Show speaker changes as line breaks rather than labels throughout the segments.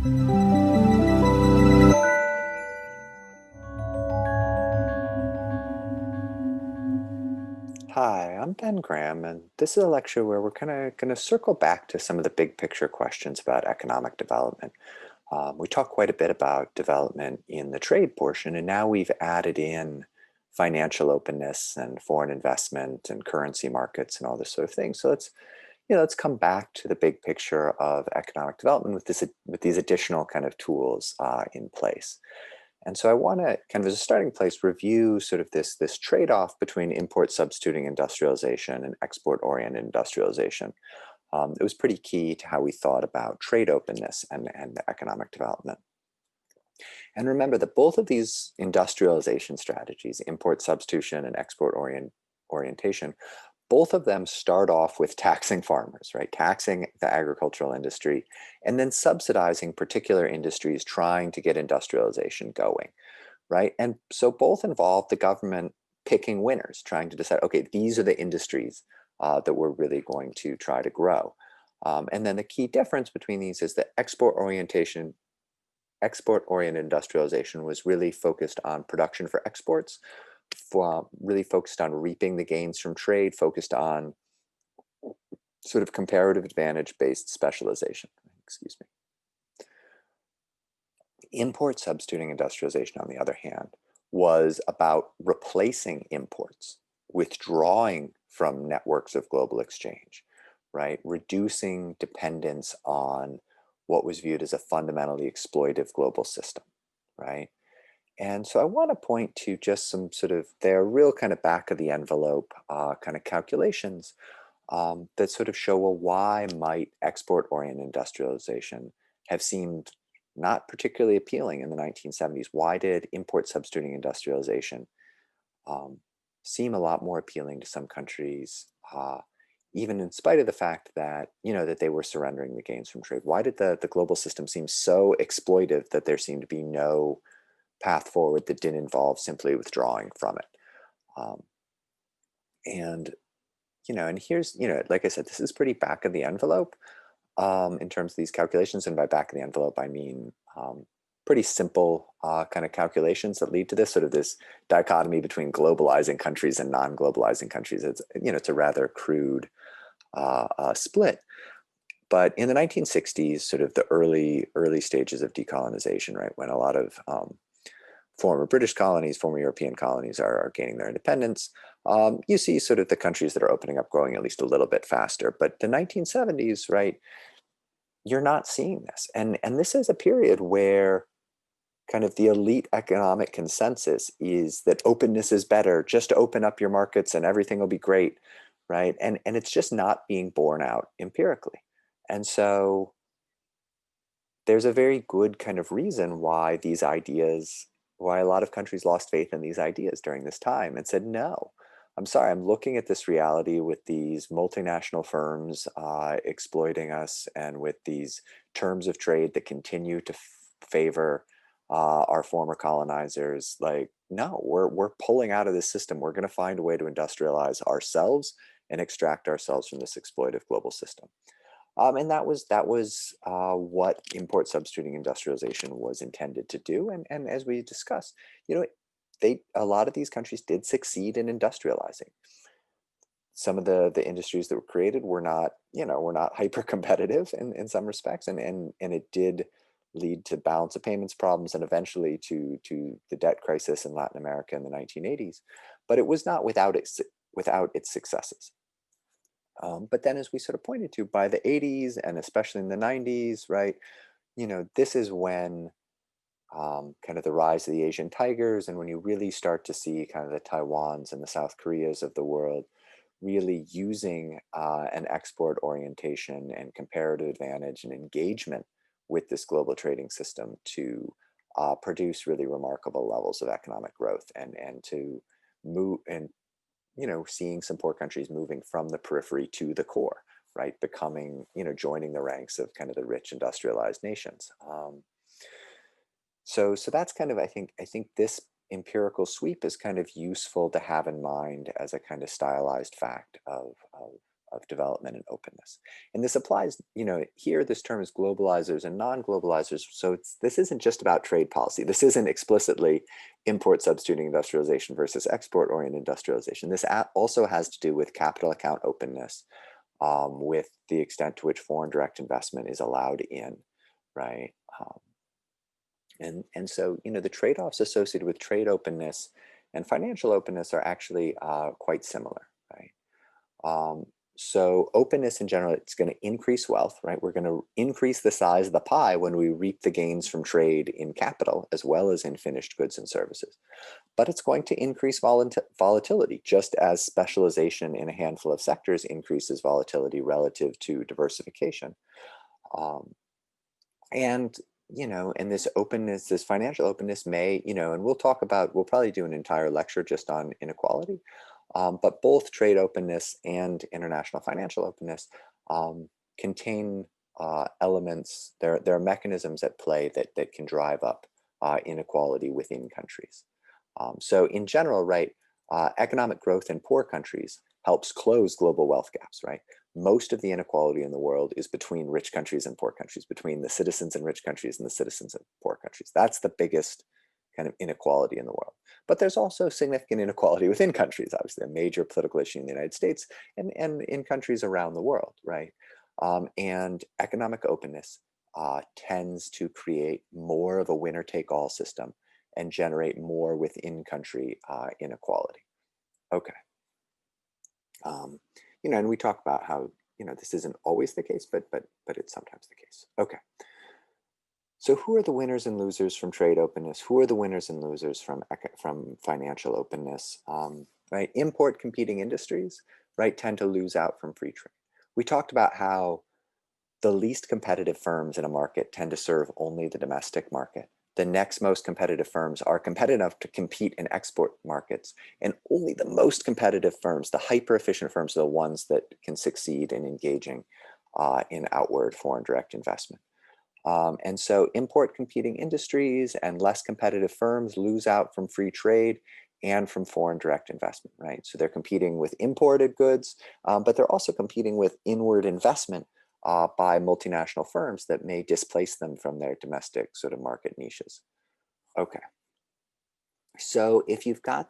Hi, I'm Ben Graham, and this is a lecture where we're kind of going to circle back to some of the big picture questions about economic development. We talked quite a bit about development in the trade portion, and now we've added in financial openness and foreign investment and currency markets and all this sort of thing. So let's come back to the big picture of economic development with these additional kind of tools in place. And so I want to kind of as a starting place review sort of this trade-off between import substituting industrialization and export-oriented industrialization. It was pretty key to how we thought about trade openness and economic development. And remember that both of these industrialization strategies, import substitution and orientation, both of them start off with taxing farmers, right? Taxing the agricultural industry and then subsidizing particular industries trying to get industrialization going, right? And so both involve the government picking winners, trying to decide, okay, these are the industries that we're really going to try to grow. And then the key difference between these is that export-oriented industrialization was really focused on production for exports, really focused on reaping the gains from trade, focused on sort of comparative advantage based specialization. Excuse me. Import substituting industrialization, on the other hand, was about replacing imports, withdrawing from networks of global exchange, right? Reducing dependence on what was viewed as a fundamentally exploitive global system, right? And so I want to point to just some sort of, they're real kind of back of the envelope kind of calculations that sort of show, well, why might export-oriented industrialization have seemed not particularly appealing in the 1970s? Why did import substituting industrialization um, seem a lot more appealing to some countries, even in spite of the fact that, that they were surrendering the gains from trade? Why did the global system seem so exploitive that there seemed to be no path forward that didn't involve simply withdrawing from it? Um, and and here's, like I said, this is pretty back of the envelope in terms of these calculations. And by back of the envelope, I mean pretty simple kind of calculations that lead to this sort of this dichotomy between globalizing countries and non-globalizing countries. It's a rather crude split. But in the 1960s, sort of the early stages of decolonization, right, when a lot of former British colonies, former European colonies are gaining their independence, you see sort of the countries that are opening up growing at least a little bit faster. But the 1970s, right, you're not seeing this. And this is a period where kind of the elite economic consensus is that openness is better, just open up your markets and everything will be great, right? And it's just not being borne out empirically. And so there's a very good kind of reason why why a lot of countries lost faith in these ideas during this time and said, no, I'm sorry, I'm looking at this reality with these multinational firms exploiting us and with these terms of trade that continue to favor our former colonizers. Like, no, we're pulling out of this system. We're going to find a way to industrialize ourselves and extract ourselves from this exploitive global system. And that was what import substituting industrialization was intended to do. And as we discussed, a lot of these countries did succeed in industrializing. Some of the industries that were created were not hyper competitive in some respects, and it did lead to balance of payments problems and eventually to the debt crisis in Latin America in the 1980s. But it was not without its successes. But then, as we sort of pointed to, by the 80s and especially in the 90s, right, this is when kind of the rise of the Asian tigers, and when you really start to see kind of the Taiwans and the South Koreas of the world really using an export orientation and comparative advantage and engagement with this global trading system to produce really remarkable levels of economic growth and to move and seeing some poor countries moving from the periphery to the core, right? Becoming, joining the ranks of kind of the rich industrialized nations. So that's kind of, I think this empirical sweep is kind of useful to have in mind as a kind of stylized fact of of development and openness. And this applies, here this term is globalizers and non-globalizers. So this isn't just about trade policy. This isn't explicitly import substituting industrialization versus export-oriented industrialization. This also has to do with capital account openness, with the extent to which foreign direct investment is allowed in, right? And so, the trade-offs associated with trade openness and financial openness are actually quite similar, right? So openness in general, it's going to increase wealth, right? We're going to increase the size of the pie when we reap the gains from trade in capital as well as in finished goods and services. But it's going to increase volatility, just as specialization in a handful of sectors increases volatility relative to diversification. Um, and and this openness, this financial openness may, and we'll probably do an entire lecture just on inequality, but both trade openness and international financial openness contain elements. There are mechanisms at play that can drive up inequality within countries. So in general, right, economic growth in poor countries helps close global wealth gaps, right? Most of the inequality in the world is between rich countries and poor countries, between the citizens in rich countries and the citizens of poor countries. That's the biggest kind of inequality in the world. But there's also significant inequality within countries, obviously, a major political issue in the United States and in countries around the world, right? And economic openness tends to create more of a winner-take-all system and generate more within country inequality. Okay. And we talk about how, this isn't always the case, but it's sometimes the case. Okay. So who are the winners and losers from trade openness? Who are the winners and losers from financial openness? Right, import competing industries, right, tend to lose out from free trade. We talked about how the least competitive firms in a market tend to serve only the domestic market. The next most competitive firms are competitive enough to compete in export markets, and only the most competitive firms, the hyper-efficient firms, are the ones that can succeed in engaging in outward foreign direct investment. And so import competing industries and less competitive firms lose out from free trade and from foreign direct investment, right? So they're competing with imported goods, but they're also competing with inward investment by multinational firms that may displace them from their domestic sort of market niches. Okay. So if you've got,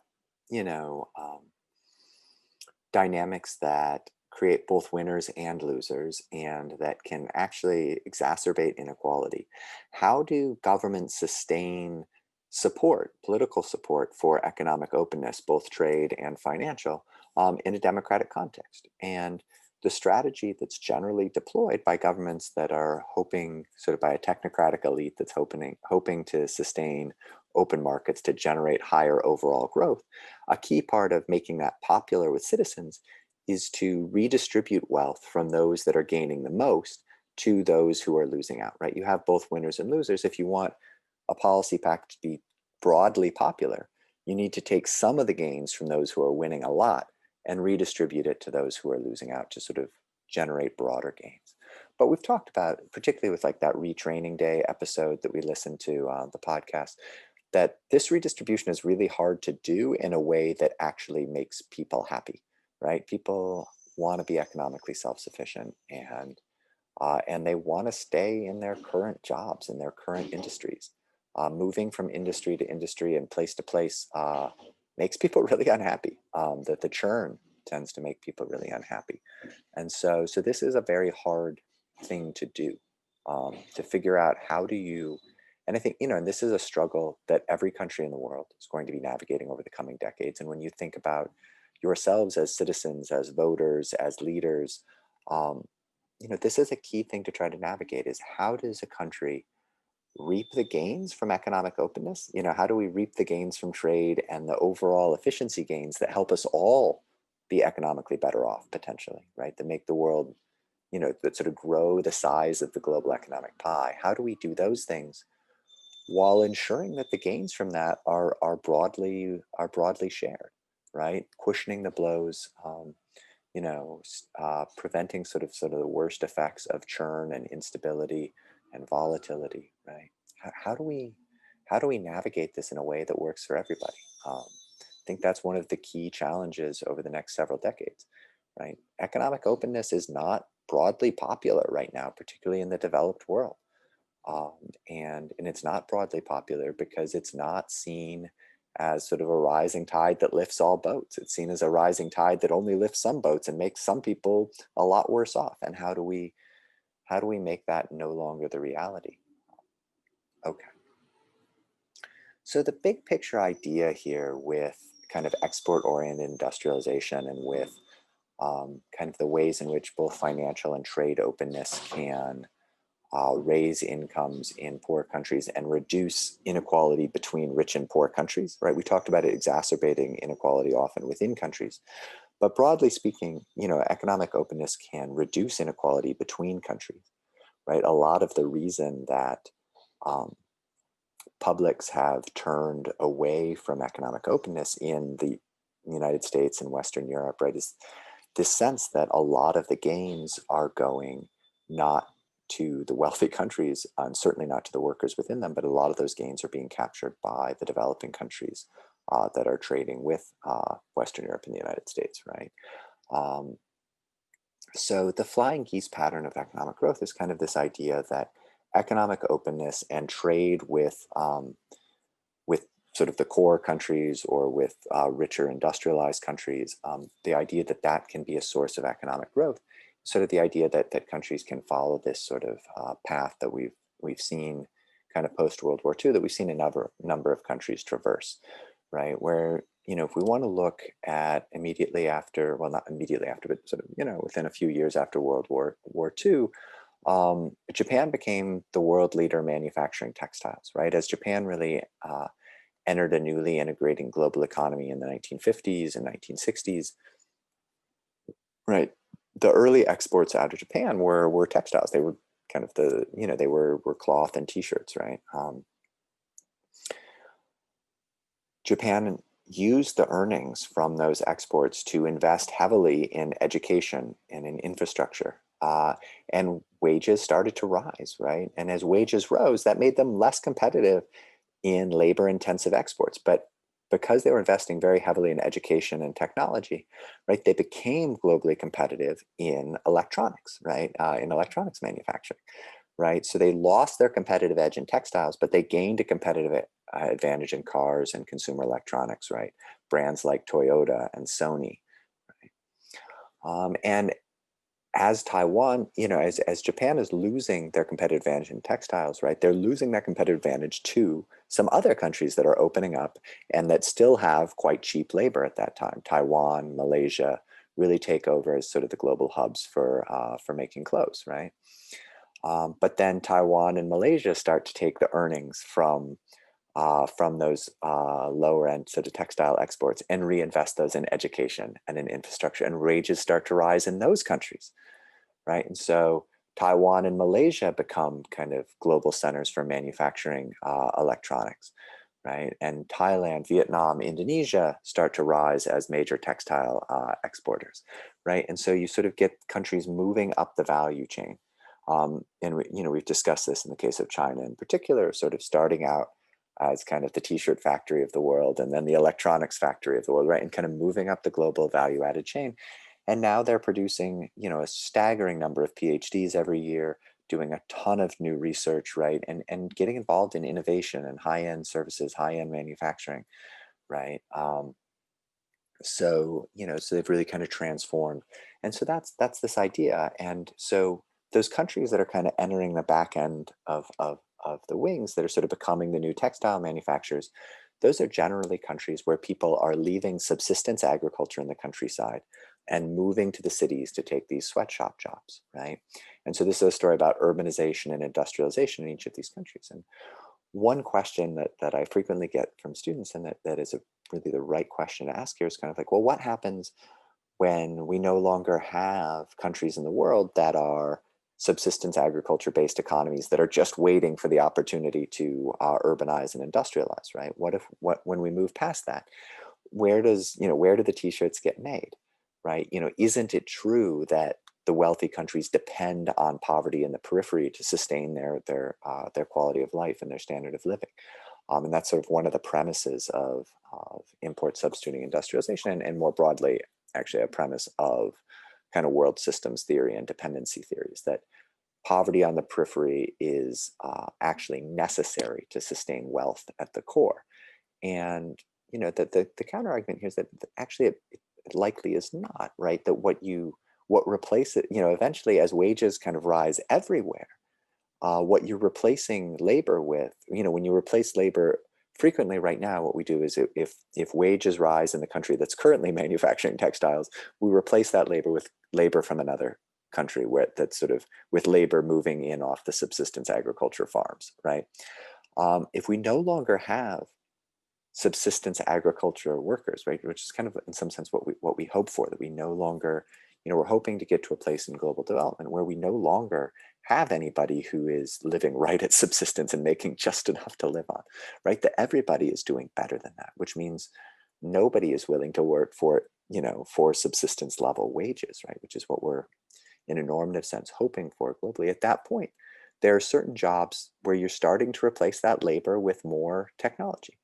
dynamics that create both winners and losers and that can actually exacerbate inequality, how do governments sustain support, political support for economic openness, both trade and financial, in a democratic context? And the strategy that's generally deployed by governments that are hoping, sort of by a technocratic elite that's hoping to sustain open markets to generate higher overall growth, a key part of making that popular with citizens is to redistribute wealth from those that are gaining the most to those who are losing out, right? You have both winners and losers. If you want a policy pact to be broadly popular, you need to take some of the gains from those who are winning a lot and redistribute it to those who are losing out to sort of generate broader gains. But we've talked about, particularly with like that retraining day episode that we listened to on the podcast, that this redistribution is really hard to do in a way that actually makes people happy, right? People want to be economically self-sufficient, and they want to stay in their current jobs, in their current industries. Moving from industry to industry and place to place makes people really unhappy. That the churn tends to make people really unhappy, and so this is a very hard thing to do, to figure out how do you. And I think, and this is a struggle that every country in the world is going to be navigating over the coming decades. And when you think about yourselves as citizens, as voters, as leaders, this is a key thing to try to navigate: is how does a country reap the gains from economic openness? How do we reap the gains from trade and the overall efficiency gains that help us all be economically better off potentially, right? That make the world, that sort of grow the size of the global economic pie. How do we do those things while ensuring that the gains from that are broadly shared, right? Cushioning the blows, preventing sort of the worst effects of churn and instability and volatility, right? How do we navigate this in a way that works for everybody? I think that's one of the key challenges over the next several decades. right? Economic openness is not broadly popular right now, particularly in the developed world. And it's not broadly popular because it's not seen as sort of a rising tide that lifts all boats. It's seen as a rising tide that only lifts some boats and makes some people a lot worse off. And how do we make that no longer the reality? Okay. So the big picture idea here with kind of export oriented industrialization and with kind of the ways in which both financial and trade openness can raise incomes in poor countries and reduce inequality between rich and poor countries, right? We talked about it exacerbating inequality often within countries, but broadly speaking, economic openness can reduce inequality between countries, right? A lot of the reason that um, publics have turned away from economic openness in the United States and Western Europe, right, is this sense that a lot of the gains are going not to the wealthy countries and certainly not to the workers within them, but a lot of those gains are being captured by the developing countries that are trading with Western Europe and the United States, right? Um, so the flying geese pattern of economic growth is kind of this idea that economic openness and trade with sort of the core countries or with richer industrialized countries, the idea that that can be a source of economic growth, sort of the idea that countries can follow this sort of path that we've seen kind of post World War II, that we've seen a number of countries traverse, right? Where if we want to look at immediately after, well, not immediately after, but sort of within a few years after World War II, Japan became the world leader manufacturing textiles, right? As Japan really entered a newly integrating global economy in the 1950s and 1960s, right? The early exports out of Japan were textiles. They were kind of they were cloth and t-shirts, right? Japan used the earnings from those exports to invest heavily in education and in infrastructure. And wages started to rise, right? And as wages rose, that made them less competitive in labor intensive exports. But because they were investing very heavily in education and technology, right, they became globally competitive in electronics, right, in electronics manufacturing, right? So they lost their competitive edge in textiles, but they gained a competitive advantage in cars and consumer electronics, right? Brands like Toyota and Sony. And as Taiwan, as Japan is losing their competitive advantage in textiles, right, they're losing that competitive advantage to some other countries that are opening up and that still have quite cheap labor at that time. Taiwan, Malaysia really take over as sort of the global hubs for making clothes, right? But then Taiwan and Malaysia start to take the earnings from those lower end sort of textile exports and reinvest those in education and in infrastructure, and wages start to rise in those countries, right? And so Taiwan and Malaysia become kind of global centers for manufacturing electronics, right? And Thailand, Vietnam, Indonesia start to rise as major textile exporters, right? And so you sort of get countries moving up the value chain. And we've discussed this in the case of China in particular, sort of starting out as kind of the t-shirt factory of the world and then the electronics factory of the world, right? And kind of moving up the global value added chain. And now they're producing, a staggering number of PhDs every year, doing a ton of new research, right? And getting involved in innovation and high-end services, high-end manufacturing, right? So they've really kind of transformed. And so that's this idea. And so those countries that are kind of entering the back end of the wings that are sort of becoming the new textile manufacturers, those are generally countries where people are leaving subsistence agriculture in the countryside and moving to the cities to take these sweatshop jobs, right? And so this is a story about urbanization and industrialization in each of these countries. And one question that I frequently get from students, and that is really the right question to ask here, is kind of like, well, what happens when we no longer have countries in the world that are subsistence agriculture based economies that are just waiting for the opportunity to urbanize and industrialize, right? What when we move past that, where do the t-shirts get made, right? Isn't it true that the wealthy countries depend on poverty in the periphery to sustain their quality of life and their standard of living? And that's sort of one of the premises of import substituting industrialization, and more broadly, actually a premise of kind of world systems theory and dependency theories, that poverty on the periphery is actually necessary to sustain wealth at the core. And that the counter argument here is that actually it likely is not, right? That what replace it, eventually as wages kind of rise everywhere, what you're replacing labor with, when you replace labor frequently right now, what we do is if wages rise in the country that's currently manufacturing textiles, we replace that labor with labor from another country where that's sort of with labor moving in off the subsistence agriculture farms, right? If we no longer have subsistence agriculture workers, right, which is kind of in some sense what we hope for, that we no longer, we're hoping to get to a place in global development where we no longer have anybody who is living right at subsistence and making just enough to live on, right? That everybody is doing better than that, which means nobody is willing to work for, for subsistence level wages, right? Which is what we're in a normative sense hoping for globally. At that point, there are certain jobs where you're starting to replace that labor with more technology,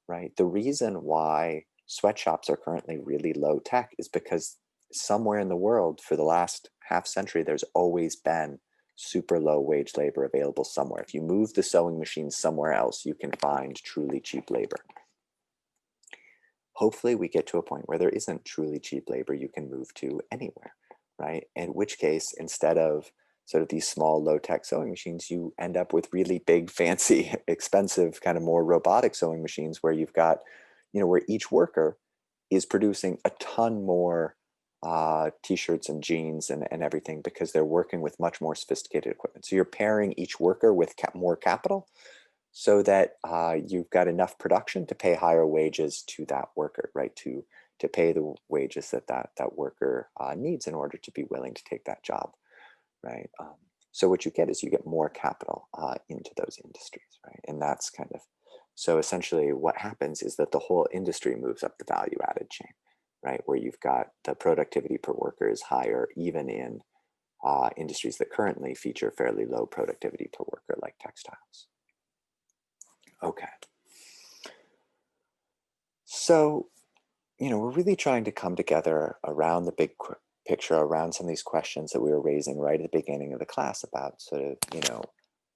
right? The reason why sweatshops are currently really low tech is because somewhere in the world for the last half century, there's always been super low wage labor available somewhere. If you move the sewing machine somewhere else, you can find truly cheap labor. Hopefully we get to a point where there isn't truly cheap labor you can move to anywhere, right? In which case, instead of sort of these small low-tech sewing machines, you end up with really big, fancy, expensive, kind of more robotic sewing machines where you've got, where each worker is producing a ton more t-shirts and jeans and everything because they're working with much more sophisticated equipment. So you're pairing each worker with more capital so that you've got enough production to pay higher wages to that worker, right? To pay the wages that worker needs in order to be willing to take that job, right? So what you get is you get more capital into those industries, right? And that's kind of, so essentially what happens is that the whole industry moves up the value added chain, right? Where you've got the productivity per worker is higher even in industries that currently feature fairly low productivity per worker like textiles. Okay. So, we're really trying to come together around the big picture, around some of these questions that we were raising right at the beginning of the class about sort of,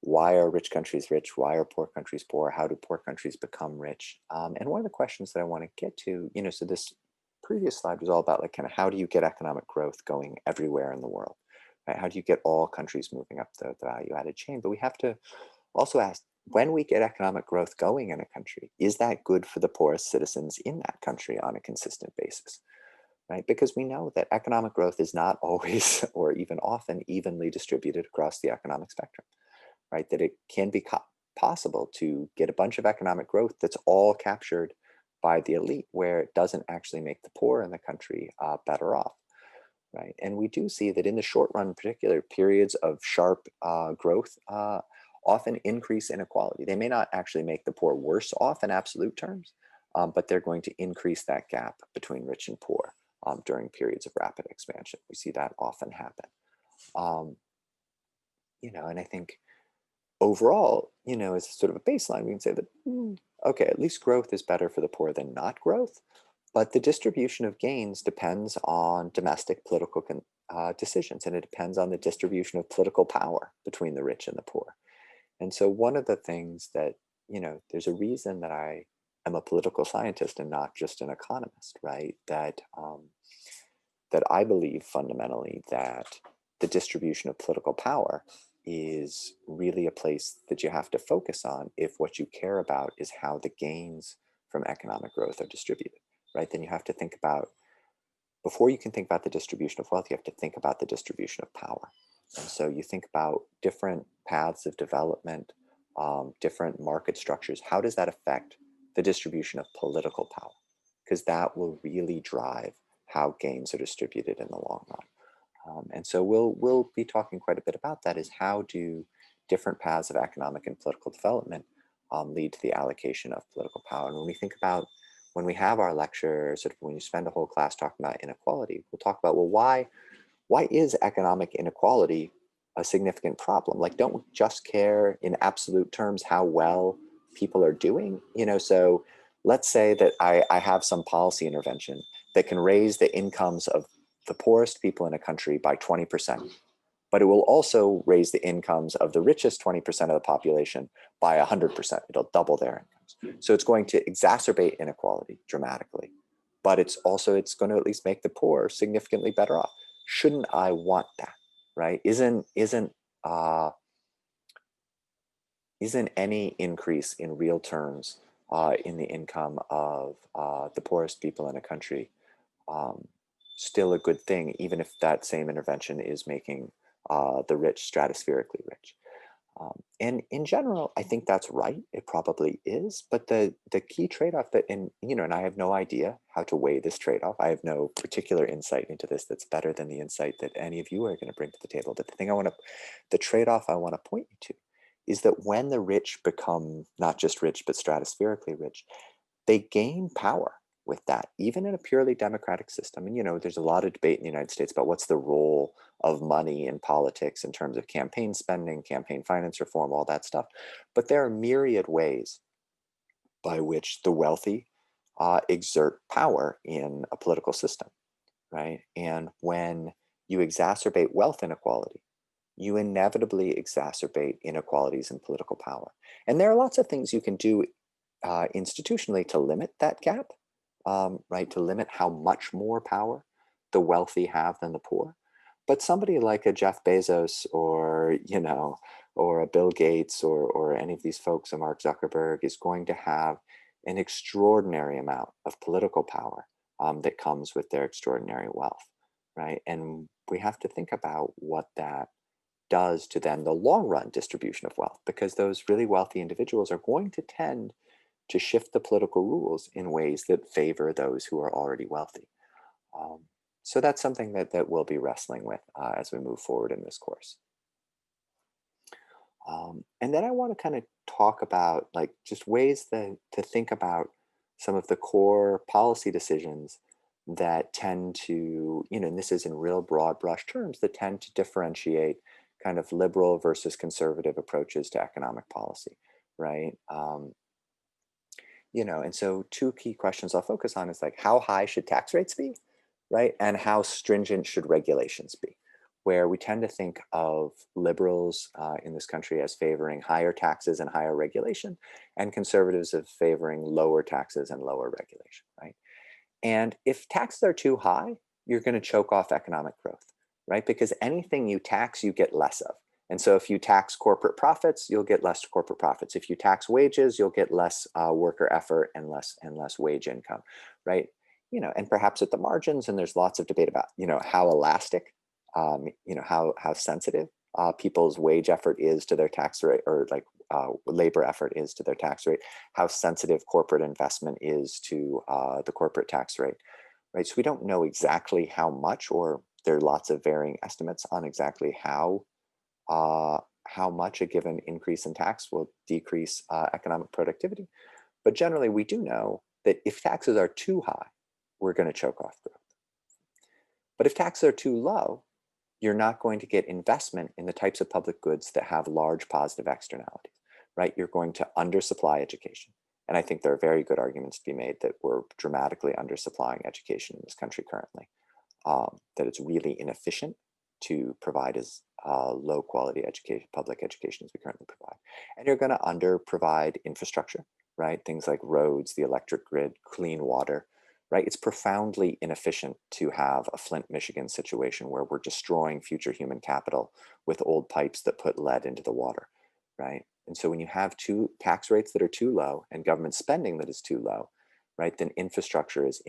why are rich countries rich? Why are poor countries poor? How do poor countries become rich? And one of the questions that I want to get to, so this previous slide was all about like kind of how do you get economic growth going everywhere in the world, right? How do you get all countries moving up the value added chain? But we have to also ask, when we get economic growth going in a country, is that good for the poorest citizens in that country on a consistent basis, right? Because we know that economic growth is not always or even often evenly distributed across the economic spectrum, right? That it can be possible to get a bunch of economic growth that's all captured by the elite, where it doesn't actually make the poor in the country better off, right? And we do see that in the short run, in particular, periods of sharp growth often increase inequality. They may not actually make the poor worse off in absolute terms, but they're going to increase that gap between rich and poor during periods of rapid expansion. We see that often happen. And I think overall, as sort of a baseline, we can say that, okay, at least growth is better for the poor than not growth, but the distribution of gains depends on domestic political decisions, and it depends on the distribution of political power between the rich and the poor. And so one of the things that, there's a reason that I am a political scientist and not just an economist, right? That I believe fundamentally that the distribution of political power is really a place that you have to focus on if what you care about is how the gains from economic growth are distributed, right? Then you have to think about, before you can think about the distribution of wealth, you have to think about the distribution of power. And so you think about different paths of development, different market structures. How does that affect the distribution of political power? Because that will really drive how gains are distributed in the long run. And so we'll be talking quite a bit about that, is how do different paths of economic and political development lead to the allocation of political power. And when we think about, when we have our lecture, sort of when you spend a whole class talking about inequality, we'll talk about, well, why is economic inequality a significant problem? Like, don't we just care in absolute terms how well people are doing? So let's say that I have some policy intervention that can raise the incomes of the poorest people in a country by 20%, but it will also raise the incomes of the richest 20% of the population by 100%. It'll double their incomes. So it's going to exacerbate inequality dramatically, but it's going to at least make the poor significantly better off. Shouldn't I want that, right? Isn't any increase in real terms in the income of the poorest people in a country um, still a good thing, even if that same intervention is making the rich stratospherically rich? And in general, I think that's right. It probably is. But the key trade-off and I have no idea how to weigh this trade-off. I have no particular insight into this that's better than the insight that any of you are going to bring to the table. But the trade-off I want to point you to is that when the rich become not just rich, but stratospherically rich, they gain power with that, even in a purely democratic system. And there's a lot of debate in the United States about what's the role of money in politics in terms of campaign spending, campaign finance reform, all that stuff. But there are myriad ways by which the wealthy exert power in a political system, right? And when you exacerbate wealth inequality, you inevitably exacerbate inequalities in political power. And there are lots of things you can do institutionally to limit that gap, right? To limit how much more power the wealthy have than the poor. But somebody like a Jeff Bezos or a Bill Gates or any of these folks, a Mark Zuckerberg, is going to have an extraordinary amount of political power that comes with their extraordinary wealth, right? And we have to think about what that does to then the long run distribution of wealth, because those really wealthy individuals are going to tend to shift the political rules in ways that favor those who are already wealthy. Um, so that's something that we'll be wrestling with as we move forward in this course. And then I want to kind of talk about like just ways to think about some of the core policy decisions that tend to, and this is in real broad brush terms, that tend to differentiate kind of liberal versus conservative approaches to economic policy, right? And so two key questions I'll focus on is like how high should tax rates be, right? And how stringent should regulations be? Where we tend to think of liberals in this country as favoring higher taxes and higher regulation, and conservatives as favoring lower taxes and lower regulation, right? And if taxes are too high, you're going to choke off economic growth, right? Because anything you tax, you get less of. And so if you tax corporate profits, you'll get less corporate profits. If you tax wages, you'll get less worker effort and less wage income, right? And perhaps at the margins, and there's lots of debate about, how elastic, how sensitive people's wage effort is to their tax rate, or like labor effort is to their tax rate, how sensitive corporate investment is to the corporate tax rate, right? So we don't know exactly how much, or there are lots of varying estimates on exactly how much a given increase in tax will decrease economic productivity. But generally, we do know that if taxes are too high, we're going to choke off growth. But if taxes are too low, you're not going to get investment in the types of public goods that have large positive externalities, right? You're going to undersupply education. And I think there are very good arguments to be made that we're dramatically undersupplying education in this country currently, that it's really inefficient to provide as low quality education, public education as we currently provide. And you're going to under provide infrastructure, right? Things like roads, the electric grid, clean water, right? It's profoundly inefficient to have a Flint, Michigan situation where we're destroying future human capital with old pipes that put lead into the water, right? And so when you have two tax rates that are too low and government spending that is too low, right, then infrastructure is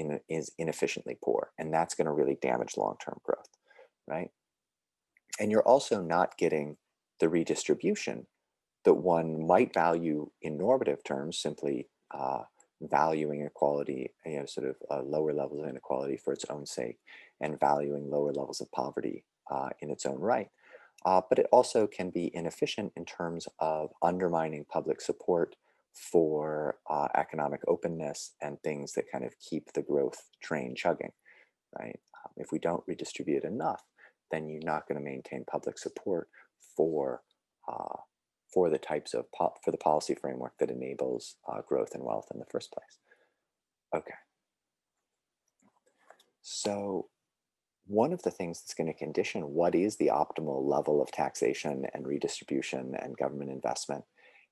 inefficiently poor, and that's going to really damage long-term growth, right? And you're also not getting the redistribution that one might value in normative terms, simply valuing equality, sort of lower levels of inequality for its own sake, and valuing lower levels of poverty in its own right. But it also can be inefficient in terms of undermining public support for economic openness and things that kind of keep the growth train chugging, right? If we don't redistribute enough, then you're not going to maintain public support for for the types of for the policy framework that enables growth and wealth in the first place. Okay, so one of the things that's going to condition what is the optimal level of taxation and redistribution and government investment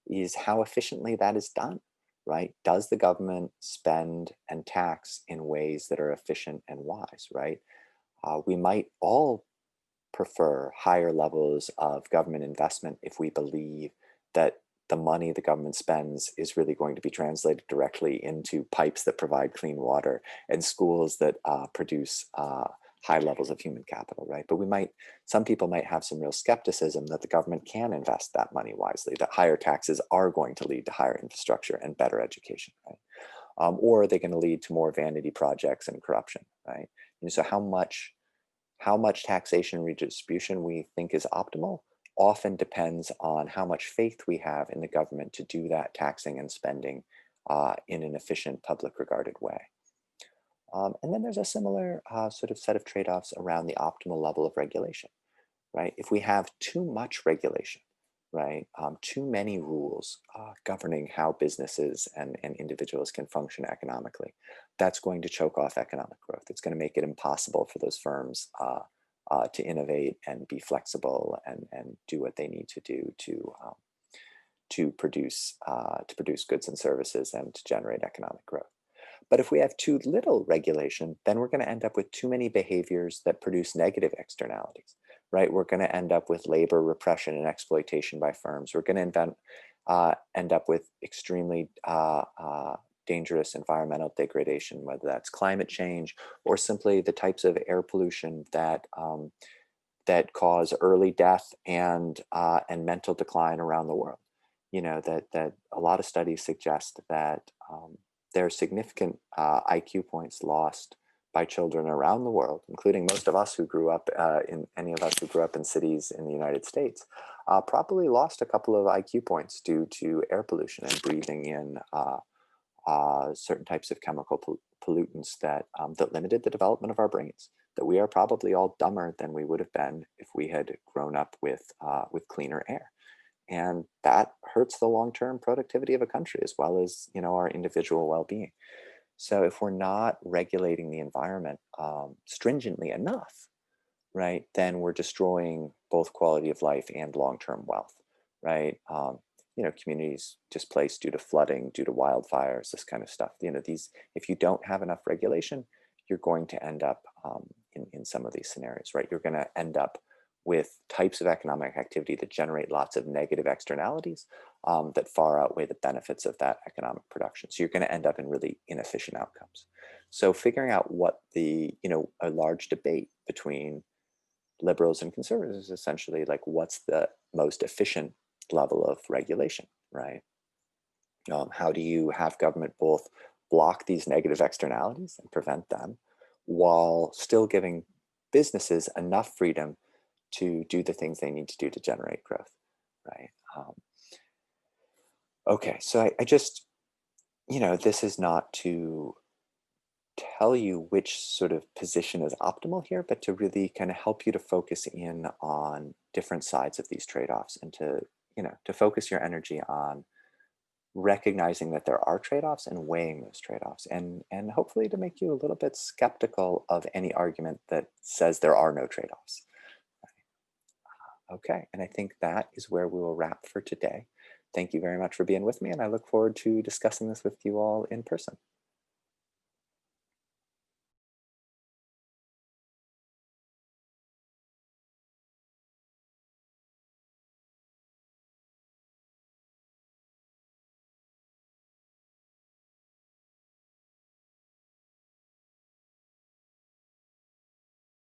is how efficiently that is done, right? Does the government spend and tax in ways that are efficient and wise, right? We might all prefer higher levels of government investment if we believe that the money the government spends is really going to be translated directly into pipes that provide clean water and schools that produce high levels of human capital, right? But some people might have some real skepticism that the government can invest that money wisely, that higher taxes are going to lead to higher infrastructure and better education, right? Or are they going to lead to more vanity projects and corruption, right? And so how much taxation redistribution we think is optimal often depends on how much faith we have in the government to do that taxing and spending in an efficient, public regarded way. And then there's a similar sort of set of trade offs around the optimal level of regulation, right? If we have too much regulation, right, too many rules governing how businesses and individuals can function economically, that's going to choke off economic growth. It's going to make it impossible for those firms to innovate and be flexible and do what they need to do to produce goods and services and to generate economic growth. But if we have too little regulation, then we're going to end up with too many behaviors that produce negative externalities, right? We're going to end up with labor repression and exploitation by firms. We're going to end up with extremely dangerous environmental degradation, whether that's climate change or simply the types of air pollution that cause early death and mental decline around the world. That a lot of studies suggest that there are significant IQ points lost by children around the world, including most of us who grew up in cities in the United States, probably lost a couple of IQ points due to air pollution and breathing in certain types of chemical pollutants that limited the development of our brains. That we are probably all dumber than we would have been if we had grown up with cleaner air, and that hurts the long-term productivity of a country as well as our individual well-being. So if we're not regulating the environment stringently enough, right, then we're destroying both quality of life and long-term wealth, right? Communities displaced due to flooding, due to wildfires, this kind of stuff. If you don't have enough regulation, you're going to end up in some of these scenarios, right? You're going to end up with types of economic activity that generate lots of negative externalities that far outweigh the benefits of that economic production. So you're going to end up in really inefficient outcomes. So figuring out what a large debate between liberals and conservatives is essentially like, what's the most efficient level of regulation, right? How do you have government both block these negative externalities and prevent them while still giving businesses enough freedom to do the things they need to do to generate growth, right? Okay, so I just, this is not to tell you which sort of position is optimal here, but to really kind of help you to focus in on different sides of these trade-offs and to focus your energy on recognizing that there are trade-offs and weighing those trade-offs and hopefully to make you a little bit skeptical of any argument that says there are no trade-offs. Okay, and I think that is where we will wrap for today. Thank you very much for being with me, and I look forward to discussing this with you all in person.